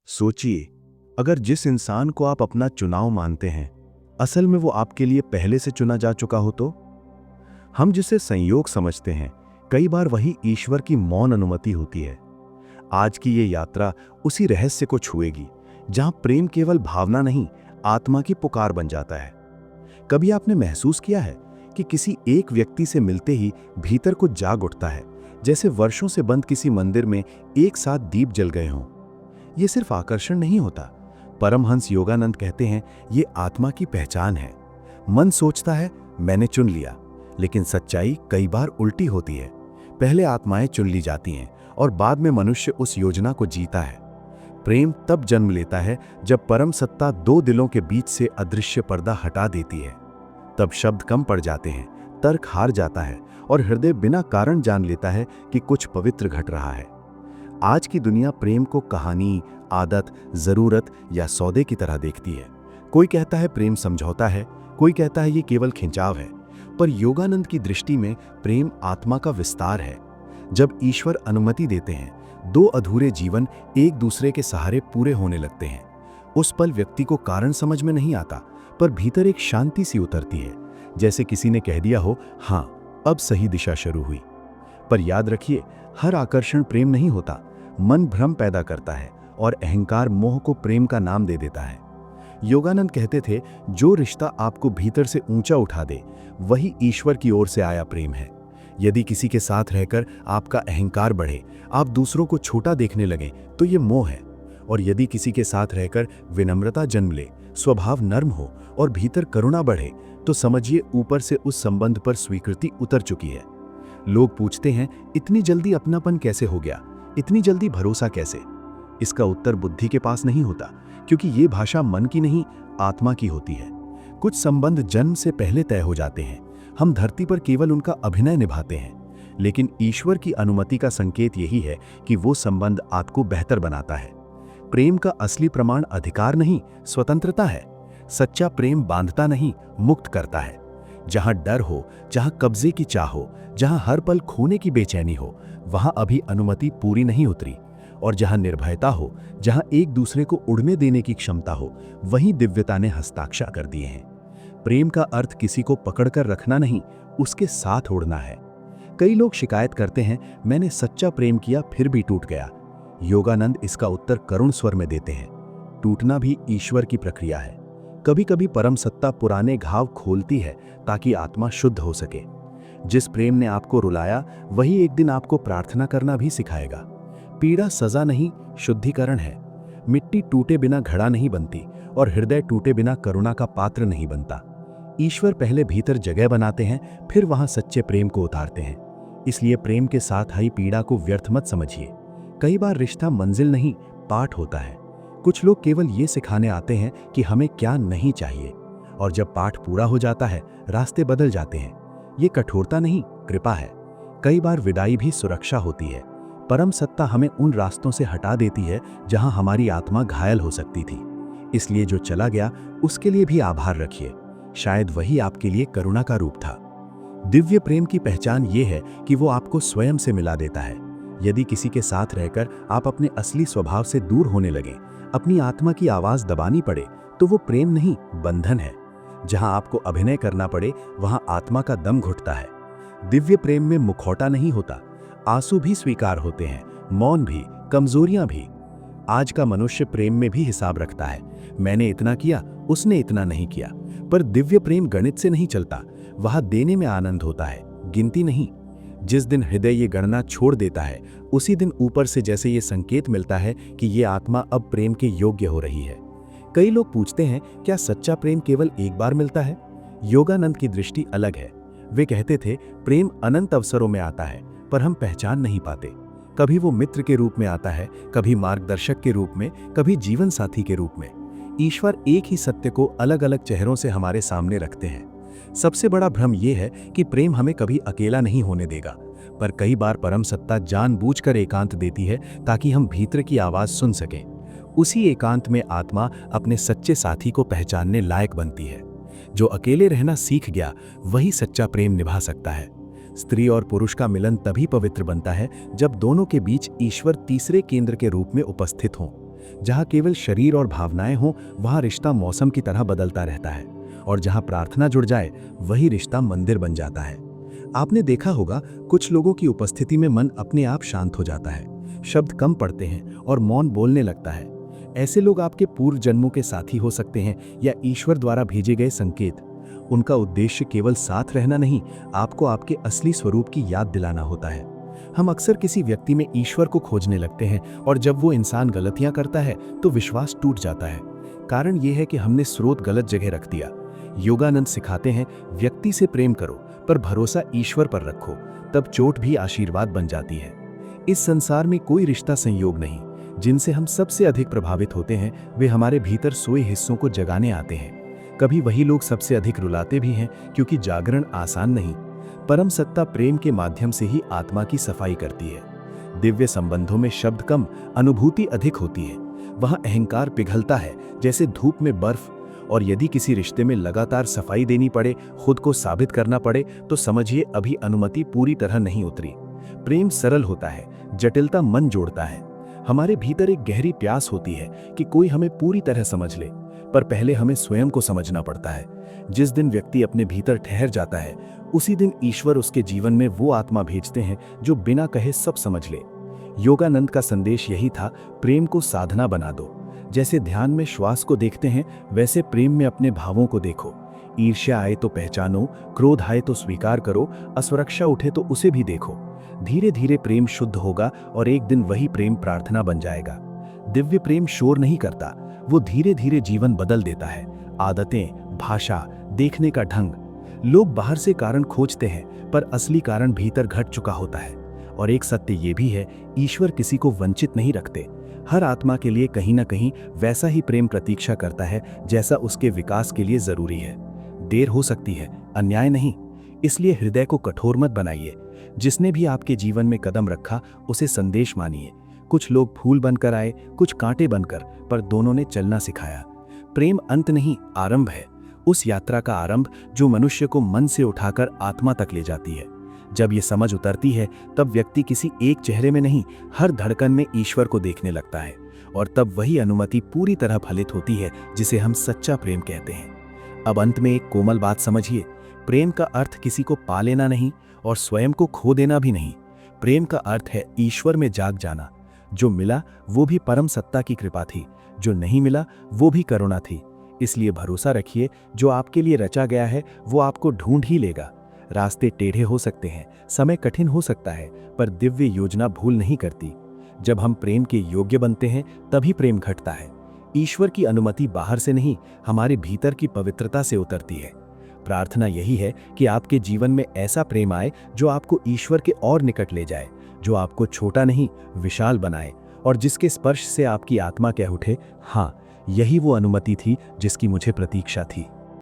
सोचिए, अगर जिस इंसान को आप अपना चुनाव मानते हैं, असल में वो आपके लिए पहले से चुना जा चुका हो तो? हम जिसे संयोग समझते हैं, कई बार वही ईश्वर की मौन अनुमति होती है। आज की ये यात्रा उसी रहस्य को छुएगी, जहां प्रेम केवल भावना नहीं, आत्मा की पुकार बन जाता है। कभी आपने महसूस किया है कि किसी एक व्यक्ति से मिलते ही भीतर कुछ जाग उठता है, जैसे वर्षों से बंद किसी मंदिर में एक साथ दीप जल गए हों? ये सिर्फ आकर्षण नहीं होता। परमहंस योगानंद कहते हैं, ये आत्मा की पहचान है। मन सोचता है मैंने चुन लिया, लेकिन सच्चाई कई बार उल्टी होती है। पहले आत्माएं चुन ली जाती हैं और बाद में मनुष्य उस योजना को जीता है। प्रेम तब जन्म लेता है जब परम सत्ता दो दिलों के बीच से अदृश्य पर्दा हटा देती है। तब शब्द कम पड़ जाते हैं, तर्क हार जाता है और हृदय बिना कारण जान लेता है कि कुछ पवित्र घट रहा है। आज की दुनिया प्रेम को कहानी, आदत, जरूरत या सौदे की तरह देखती है। कोई कहता है प्रेम समझौता है, कोई कहता है ये केवल खिंचाव है। पर योगानंद की दृष्टि में प्रेम आत्मा का विस्तार है। जब ईश्वर अनुमति देते हैं, दो अधूरे जीवन एक दूसरे के सहारे पूरे होने लगते हैं। उस पल व्यक्ति को कारण समझ में नहीं आता, पर भीतर एक शांति सी उतरती है, जैसे किसी ने कह दिया हो, हाँ, अब सही दिशा शुरू हुई। पर याद रखिए, हर आकर्षण प्रेम नहीं होता। मन भ्रम पैदा करता है और अहंकार मोह को प्रेम का नाम दे देता है। योगानंद कहते थे, जो रिश्ता आपको भीतर से ऊंचा उठा दे, वही ईश्वर की ओर से आया प्रेम है। यदि किसी के साथ रहकर आपका अहंकार बढ़े, आप दूसरों को छोटा देखने लगे, तो ये मोह है। और यदि किसी के साथ रहकर विनम्रता जन्म ले, स्वभाव नर्म हो और भीतर करुणा बढ़े, तो समझिए ऊपर से उस संबंध पर स्वीकृति उतर चुकी है। लोग पूछते हैं, इतनी जल्दी अपनापन कैसे हो गया, इतनी जल्दी भरोसा कैसे? इसका उत्तर बुद्धि के पास नहीं होता, क्योंकि ये भाषा मन की नहीं, आत्मा की होती है। कुछ संबंध जन्म से पहले तय हो जाते हैं। हम धरती पर केवल उनका अभिनय निभाते हैं, लेकिन ईश्वर की अनुमति का संकेत यही है कि वो संबंध आपको बेहतर बनाता है। प्रेम का असली प्रमाण अधिकार नहीं, स्वतंत्रता है। सच्चा प्रेम बांधता नहीं, मुक्त करता है। जहां डर हो, जहां कब्जे की चाह हो, जहां हर पल खोने की बेचैनी हो, वहां अभी अनुमति पूरी नहीं उतरी। और जहां निर्भयता हो, जहां एक दूसरे को उड़ने देने की क्षमता हो, वहीं दिव्यता ने हस्ताक्षर कर दिए हैं। प्रेम का अर्थ किसी को पकड़कर रखना नहीं, उसके साथ उड़ना है। कई लोग शिकायत करते हैं, मैंने सच्चा प्रेम किया फिर भी टूट गया। योगानंद इसका उत्तर करुण स्वर में देते हैं, टूटना भी ईश्वर की प्रक्रिया है। कभी कभी परम सत्ता पुराने घाव खोलती है ताकि आत्मा शुद्ध हो सके। जिस प्रेम ने आपको रुलाया, वही एक दिन आपको प्रार्थना करना भी सिखाएगा। पीड़ा सजा नहीं, शुद्धिकरण है। मिट्टी टूटे बिना घड़ा नहीं बनती और हृदय टूटे बिना करुणा का पात्र नहीं बनता। ईश्वर पहले भीतर जगह बनाते हैं, फिर वहां सच्चे प्रेम को उतारते हैं। इसलिए प्रेम के साथ आई पीड़ा को व्यर्थ मत समझिए। कई बार रिश्ता मंजिल नहीं, पाठ होता है। कुछ लोग केवल ये सिखाने आते हैं कि हमें क्या नहीं चाहिए, और जब पाठ पूरा हो जाता है, रास्ते बदल जाते हैं। ये कठोरता नहीं, कृपा है। कई बार विदाई भी सुरक्षा होती है। परम सत्ता हमें उन रास्तों से हटा देती है जहां हमारी आत्मा घायल हो सकती थी। इसलिए जो चला गया, उसके लिए भी आभार रखिए। शायद वही आपके लिए करुणा का रूप था। दिव्य प्रेम की पहचान ये है कि वो आपको स्वयं से मिला देता है। यदि किसी के साथ रहकर आप अपने असली स्वभाव से दूर होने लगे, अपनी आत्मा की आवाज दबानी पड़े, तो वो प्रेम नहीं, बंधन है। जहां आपको अभिनय करना पड़े, वहां आत्मा का दम घुटता है। दिव्य प्रेम में मुखौटा नहीं होता, आंसू भी स्वीकार होते हैं, मौन भी, कमजोरियां भी। आज का मनुष्य प्रेम में भी हिसाब रखता है, मैंने इतना किया, उसने इतना नहीं किया। पर दिव्य प्रेम गणित से नहीं चलता, वहां देने में आनंद होता है, गिनती नहीं। जिस दिन हृदय ये गणना छोड़ देता है, उसी दिन ऊपर से जैसे ये संकेत मिलता है कि ये आत्मा अब प्रेम के योग्य हो रही है। कई लोग पूछते हैं, क्या सच्चा प्रेम केवल एक बार मिलता है? योगानंद की दृष्टि अलग है। वे कहते थे, प्रेम अनंत अवसरों में आता है, पर हम पहचान नहीं पाते। कभी वो मित्र के रूप में आता है, कभी मार्गदर्शक के रूप में, कभी जीवन साथी के रूप में। ईश्वर एक ही सत्य को अलग अलग चेहरों से हमारे सामने रखते हैं। सबसे बड़ा भ्रम यह है कि प्रेम हमें कभी अकेला नहीं होने देगा, पर कई बार परम सत्ता जानबूझकर एकांत देती है ताकि हम भीतर की आवाज सुन सकें। उसी एकांत में आत्मा अपने सच्चे साथी को पहचानने लायक बनती है। जो अकेले रहना सीख गया, वही सच्चा प्रेम निभा सकता है। स्त्री और पुरुष का मिलन तभी पवित्र बनता है जब दोनों के बीच ईश्वर तीसरे केंद्र के रूप में उपस्थित हों। जहाँ केवल शरीर और भावनाएं हों, वहाँ रिश्ता मौसम की तरह बदलता रहता है, और जहाँ प्रार्थना जुड़ जाए वही रिश्ता मंदिर बन जाता है। आपने देखा होगा, कुछ लोगों की उपस्थिति में मन अपने आप शांत हो जाता है, शब्द कम पड़ते हैं और मौन बोलने लगता है। ऐसे लोग आपके पूर्व जन्मों के साथी हो सकते हैं या ईश्वर द्वारा भेजे गए संकेत। उनका उद्देश्य केवल साथ रहना नहीं, आपको आपके असली स्वरूप की याद दिलाना होता है। हम अक्सर किसी व्यक्ति में ईश्वर को खोजने लगते हैं, और जब वो इंसान गलतियां करता है तो विश्वास टूट जाता है। कारण ये है कि हमने स्रोत गलत जगह रख दिया। योगानंद सिखाते हैं, व्यक्ति से प्रेम करो पर भरोसा ईश्वर पर रखो, तब चोट भी आशीर्वाद बन जाती है। इस संसार में कोई रिश्ता संयोग नहीं। जिनसे हम सबसे अधिक प्रभावित होते हैं वे हमारे भीतर सोए हिस्सों को जगाने आते हैं। कभी वही लोग सबसे अधिक रुलाते भी हैं, क्योंकि जागरण आसान नहीं। परम सत्ता प्रेम के माध्यम से ही आत्मा की सफाई करती है। दिव्य संबंधों में शब्द कम, अनुभूति अधिक होती है। वहां अहंकार पिघलता है जैसे धूप में बर्फ। और यदि किसी रिश्ते में लगातार सफाई देनी पड़े, खुद को साबित करना पड़े, तो समझिए अभी अनुमति पूरी तरह नहीं उतरी। प्रेम सरल होता है, जटिलता मन जोड़ता है। हमारे भीतर एक गहरी प्यास होती है कि कोई हमें पूरी तरह समझ ले, पर पहले हमें स्वयं को समझना पड़ता है। जिस दिन व्यक्ति अपने भीतर ठहर जाता है, उसी दिन ईश्वर उसके जीवन में वो आत्मा भेजते हैं जो बिना कहे सब समझ ले। योगानंद का संदेश यही था, प्रेम को साधना बना दो। जैसे ध्यान में श्वास को देखते हैं, वैसे प्रेम में अपने भावों को देखो। ईर्ष्या आए तो पहचानो, क्रोध आए तो स्वीकार करो, असुरक्षा उठे तो उसे भी देखो। धीरे धीरे प्रेम शुद्ध होगा और एक दिन वही प्रेम प्रार्थना बन जाएगा। दिव्य प्रेम शोर नहीं करता, वो धीरे धीरे जीवन बदल देता है। आदतें, भाषा, देखने का ढंग। लोग बाहर से कारण खोजते हैं, पर असली कारण भीतर घट चुका होता है। और एक सत्य ये भी है, ईश्वर किसी को वंचित नहीं रखते। हर आत्मा के लिए कहीं ना कहीं वैसा ही प्रेम प्रतीक्षा करता है जैसा उसके विकास के लिए जरूरी है। देर हो सकती है, अन्याय नहीं। इसलिए हृदय को कठोर मत बनाइए। जिसने भी आपके जीवन में कदम रखा, उसे संदेश मानिए। कुछ लोग फूल बनकर आए, कुछ कांटे बनकर, पर दोनों ने चलना सिखाया। प्रेम अंत नहीं, आरंभ है। उस यात्रा का आरंभ जो मनुष्य को मन से उठाकर आत्मा तक ले जाती है। जब ये समझ उतरती है, तब व्यक्ति किसी एक चेहरे में नहीं, हर धड़कन में ईश्वर को देखने लगता है। और तब वही अनुमति पूरी तरह फलित होती है जिसे हम सच्चा प्रेम कहते हैं। अब अंत में एक कोमल बात समझिए, प्रेम का अर्थ किसी को पा लेना नहीं और स्वयं को खो देना भी नहीं। प्रेम का अर्थ है ईश्वर में जाग जाना। जो मिला वो भी परम सत्ता की कृपा थी, जो नहीं मिला वो भी करुणा थी। इसलिए भरोसा रखिए, जो आपके लिए रचा गया है वो आपको ढूंढ ही लेगा। रास्ते टेढ़े हो सकते हैं, समय कठिन हो सकता है, पर दिव्य योजना भूल नहीं करती। जब हम प्रेम के योग्य बनते हैं, तभी प्रेम घटता है। ईश्वर की अनुमति बाहर से नहीं, हमारे भीतर की पवित्रता से उतरती है। प्रार्थना यही है कि आपके जीवन में ऐसा प्रेम आए जो आपको ईश्वर के और निकट ले जाए, जो आपको छोटा नहीं विशाल बनाए, और जिसके स्पर्श से आपकी आत्मा कह उठे, हाँ, यही वो अनुमति थी जिसकी मुझे प्रतीक्षा थी।